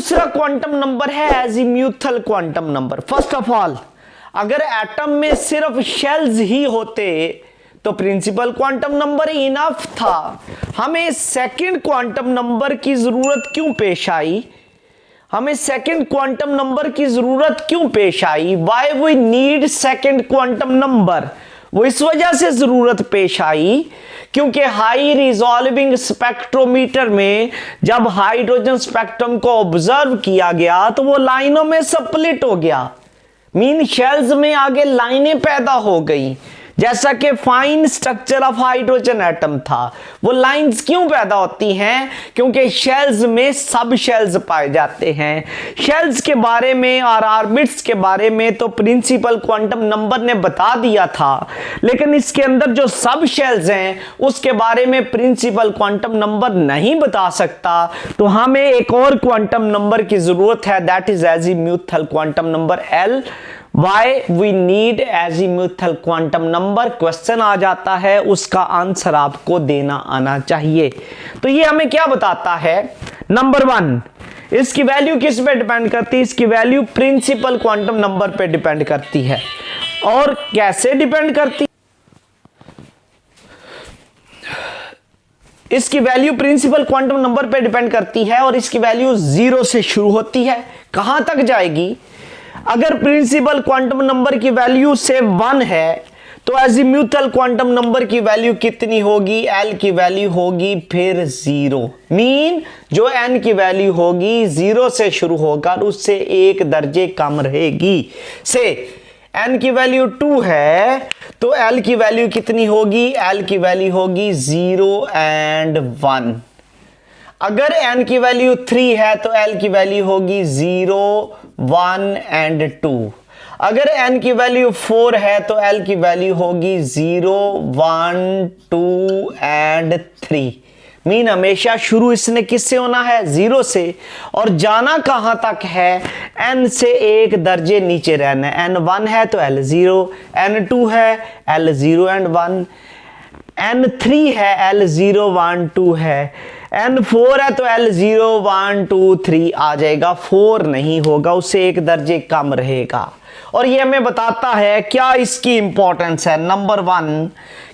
दूसरा quantum number है azimuthal quantum number. First of all, अगर एटम में सिर्फ शेल्स ही होते तो प्रिंसिपल क्वांटम नंबर इनफ था। हमें सेकंड क्वांटम नंबर की जरूरत क्यों पेश आई? हमें सेकंड क्वांटम नंबर की जरूरत क्यों पेश आई? Why we need second quantum number? वो इस वजह से जरूरत पेश आई क्योंकि हाई रिजॉल्विंग स्पेक्ट्रोमीटर में जब हाइड्रोजन स्पेक्ट्रम को ऑब्जर्व किया गया तो वो लाइनों में स्प्लिट हो गया, मीन शेल्स में आगे लाइनें पैदा हो गई। जैसा कि fine structure of hydrogen atom था, वो लाइंस क्यों पैदा होती हैं? क्योंकि शेल्स में सब शेल्स पाए जाते हैं। शेल्स के बारे में और ऑर्बिट्स के बारे में तो प्रिंसिपल क्वांटम नंबर ने बता दिया था, लेकिन इसके अंदर जो सब शेल्स हैं उसके बारे में प्रिंसिपल क्वांटम नंबर नहीं बता सकता। तो हमें एक और क्वांटम नंबर की जरूरत है, that is azimuthal quantum number L। Why we need azimuthal quantum number? Question आ जाता है, उसका आंसर आपको देना आना चाहिए। तो ये हमें क्या बताता है? नंबर 1, इसकी वैल्यू किस पे डिपेंड करती है? इसकी वैल्यू प्रिंसिपल क्वांटम नंबर पे डिपेंड करती है। और कैसे डिपेंड करती? इसकी वैल्यू प्रिंसिपल क्वांटम नंबर पे डिपेंड करती है और इसकी वैल्यू 0 से शुरू होती है। कहां तक जाएगी? अगर प्रिंसिपल क्वांटम नंबर की वैल्यू से 1 है तो एजीम्यूथल क्वांटम नंबर की वैल्यू कितनी होगी? L की वैल्यू होगी फिर 0, मीन जो n की वैल्यू होगी 0 से शुरू होगा और उससे एक दर्जे कम रहेगी। से n की वैल्यू 2 है तो L की वैल्यू कितनी होगी? L की वैल्यू होगी 0 and 1। अगर n की वैल्यू 3 है तो L की वैल्यू होगी 0, 1 and 2। अगर n की वैल्यू 4 है तो L की वैल्यू होगी 0, 1, 2 and 3। मीन हमेशा शुरू इसने किससे होना है? 0 से। और जाना कहां तक है? n से एक दर्जे नीचे रहना है। n1 है तो L0, n2 है L0 and 1, n3 है L0, 1, 2 है, n4 है तो L0, 1, 2, 3 आ जाएगा। 4 नहीं होगा, उससे एक दर्जे कम रहेगा। और ये हमें बताता है क्या इसकी इंपॉर्टेंस है? नंबर 1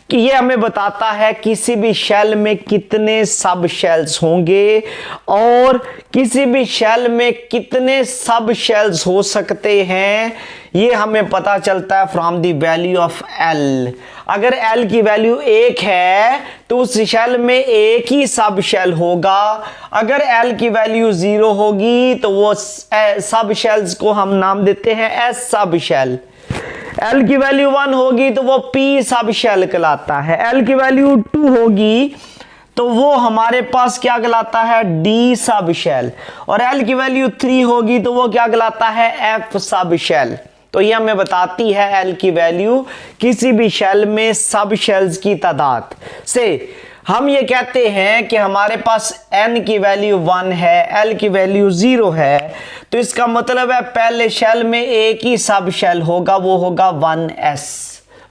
कि ये हमें बताता है किसी भी शेल में कितने सब शेल्स होंगे और किसी भी शेल में कितने सब शेल्स हो सकते हैं। ये हमें पता चलता है from the value of L। अगर L की वैल्यू 1 है तो उस शेल में एक ही सब शेल होगा। अगर L की वैल्यू 0 होगी तो वो सब शेल्स को हम नाम देते हैं S सब शेल। L की वैल्यू 1 होगी तो वो P सब शेल कहलाता है। L की वैल्यू 2 होगी तो वो हमारे पास क्या कहलाता है? D सब शेल। और L की वैल्यू 3 होगी तो वो क्या कहलाता है? F सब शेल। तो ये हमें बताती है L की वैल्यू किसी भी शेल में सब शेल्स की तादाद से। हम ये कहते हैं कि हमारे पास n की वैल्यू 1 है, L की वैल्यू 0 है, तो इसका मतलब है पहले शेल में एक ही सब शेल होगा, वो होगा 1s।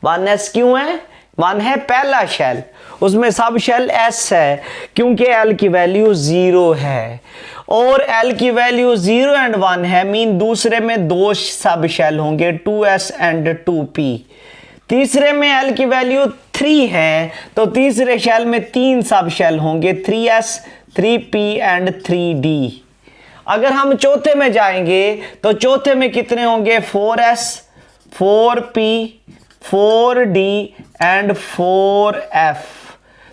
1s क्यों है? 1 है पहला शेल, उसमें सब शेल s है क्योंकि L की वैल्यू 0 है। और L की वैल्यू 0 and 1 है, मीन दूसरे में 2 सब शेल होंगे, 2s and 2p। तीसरे में L की वैल्यू 3 है तो तीसरे शेल में 3 सब शेल होंगे, 3s, 3p and 3d। अगर हम चौथे में जाएंगे तो चौथे में कितने होंगे? 4s, 4p, 4d and 4f।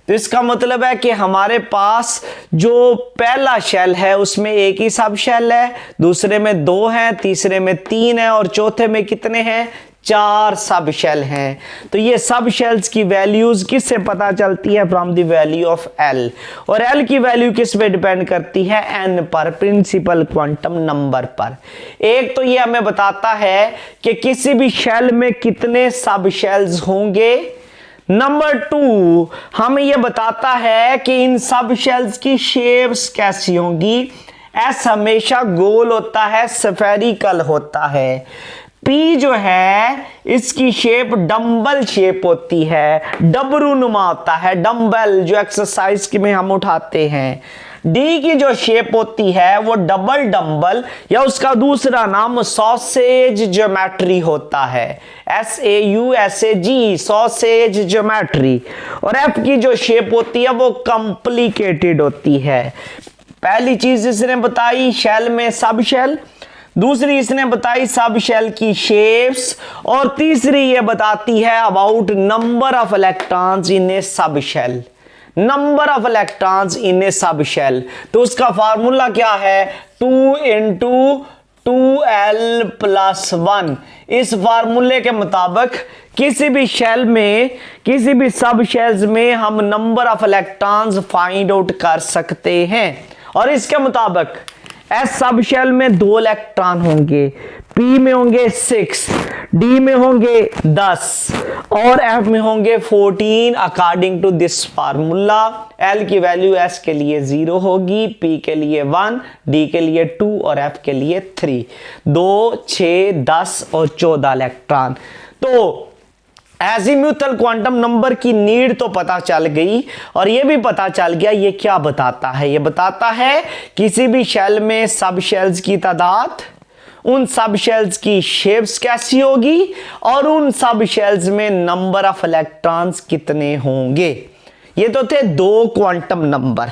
तो इसका मतलब है कि हमारे पास जो पहला शेल है उसमें एक ही सब शेल है, दूसरे में 2 हैं, तीसरे में 3 है और चौथे में कितने हैं? 4 सब शेल हैं। तो ये सब शेल्स की वैल्यूज किससे पता चलती है? From the value of L। और L की वैल्यू किस पे डिपेंड करती है? n पर, प्रिंसिपल क्वांटम नंबर पर। एक तो ये हमें बताता है कि किसी भी शेल में कितने सब शेल्स होंगे। नंबर 2 हमें यह बताता है कि इन सब शेल्स की शेप्स कैसी होंगी। S हमेशा गोल होता है, स्फेरिकल होता है। P जो है इसकी शेप डंबल शेप होती है, डबरू नुमा होता है, डंबल जो एक्सरसाइज में हम उठाते हैं। डी की जो शेप होती है वो डबल डम्बल या उसका दूसरा नाम सॉसेज ज्योमेट्री होता है, SAUSAG, सॉसेज ज्योमेट्री। और एफ की जो शेप होती है वो कॉम्प्लिकेटेड होती है। पहली चीज इसने बताई शेल में सब शेल, दूसरी इसने बताई सब शेल की शेप्स, और तीसरी ये बताती है about number of electrons in a sub shell, number of electrons in a sub shell. तो उसका फार्मूला क्या है, 2 × 2l+1। इस फार्मूले के मुताबिक किसी भी शेल में, किसी भी सब शेल्स में हम number of electrons find out कर सकते हैं। और इसके मुताबिक एस सब शेल में 2 इलेक्ट्रॉन होंगे, पी में होंगे 6, डी में होंगे 10 और एफ में होंगे 14 according to this formula. L की वैल्यू एस के लिए 0 होगी, पी के लिए 1, डी के लिए 2 और एफ के लिए 3। 2, 6, 10 और 14 इलेक्ट्रॉन। तो एजीम्यूथल क्वांटम नंबर की नीड तो पता चल गई, और यह भी पता चल गया ये क्या बताता है। ये बताता है किसी भी शेल में सब शेल्स की तादाद, उन सब शेल्स की शेप्स कैसी होगी, और उन सब शेल्स में नंबर ऑफ इलेक्ट्रॉन्स कितने होंगे। ये तो थे 2 क्वांटम नंबर।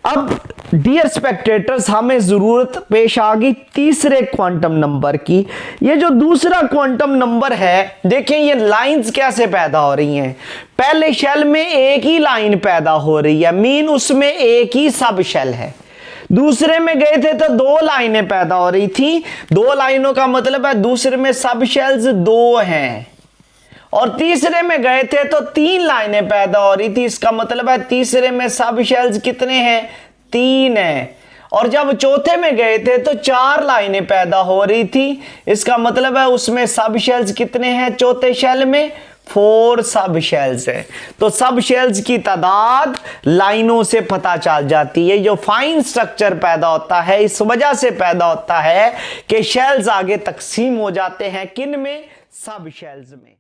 अब डियर स्पेक्टेटर्स, हमें जरूरत पेश आ गई तीसरे क्वांटम नंबर की। ये जो दूसरा क्वांटम नंबर है, देखें ये लाइंस कैसे पैदा हो रही हैं। पहले शेल में एक ही लाइन पैदा हो रही है, मीन उसमें एक ही सब शेल है। दूसरे में गए थे तो 2 लाइनें पैदा हो रही थी। 2 लाइनों का मतलब है दूसरे में सब शेल्स 2 हैं। और तीसरे में गए थे तो 3 लाइनें पैदा हो रही थी, इसका मतलब है तीसरे में सब शेल्स कितने हैं, 3 हैं। और जब चौथे में गए थे तो 4 लाइनें पैदा हो रही थी, इसका मतलब है उसमें सब शेल्स कितने हैं, चौथे शेल में 4 सब शेल्स है। तो सब शेल्स की तादाद लाइनों से पता चल जाती है। जो फाइन स्ट्रक्चर पैदा होता है इस वजह से पैदा होता है कि शेल्स आगे तकसीम हो जाते हैं, किन में, सब शेल्स में।